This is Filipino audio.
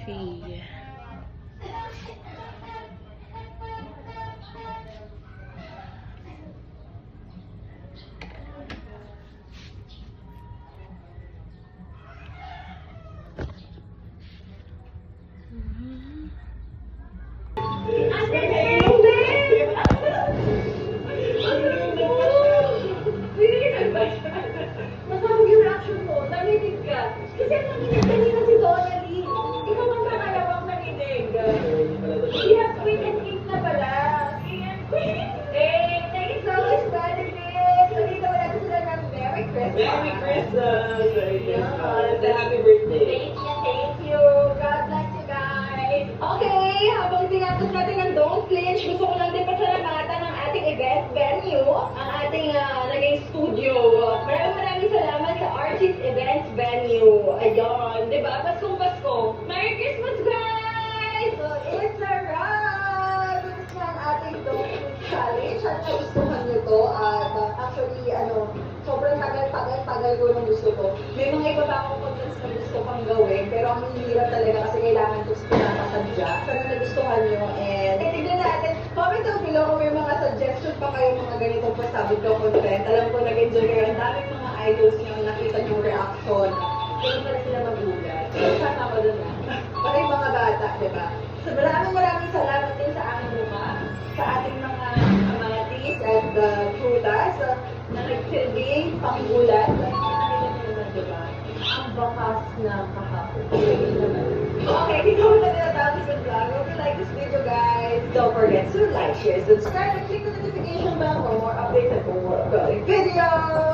see. Masabog yung reaction mo. Narinig ka. Kasi ang nakinig kanina si Donalyn. Ikaw ang kakalawang narinig. We have queen and king na pala. King and queen? Eh, thank you so much, Benedict. Nandito wala ko sila ng Merry Christmas. Merry Christmas! Merry Christmas! Yeah. Happy birthday! Thank you, thank you. God bless you guys. Okay, habang tinatos natin ang Don't Flinch, gusto ko lang din pasalamatan ang ating event venue, ang ating naging studio. Maraming salamat sa Archie's Events Venue. Ayun, di ba? Paskong Pasko. Merry Christmas, guys! So, it's a wrap! Tapos na ang ating Don't Flinch Challenge. At nagustuhan nyo to. At actually, sobrang tagal ko ng gusto ko. May mga iba pa akong contents na gusto pang gawin, pero ang hirap talaga kasi kailangan ko pinapasadya. Pero nagustuhan nyo, and tignan natin. Comment down below kung may mga suggestion pa kayo mga ganitong pasabog ko content. Alam ko nag-enjoy kayo. Ang daming mga idols nyo nakita yung reaction. Kaya pala sila magulat. Sama ko dun na. Para yung mga bata, di ba? So maraming salamat din sa aming mukha, sa ating mga amatis at prutas na nagsilbing panggulat. Nakikita nyo naman, di ba? Ang bakas na kahapon. Okay, dito ko na tinatapos yung vlog. If you like this video, guys, don't forget to like, share, subscribe, and click the notification bell for more updates and for more upcoming videos.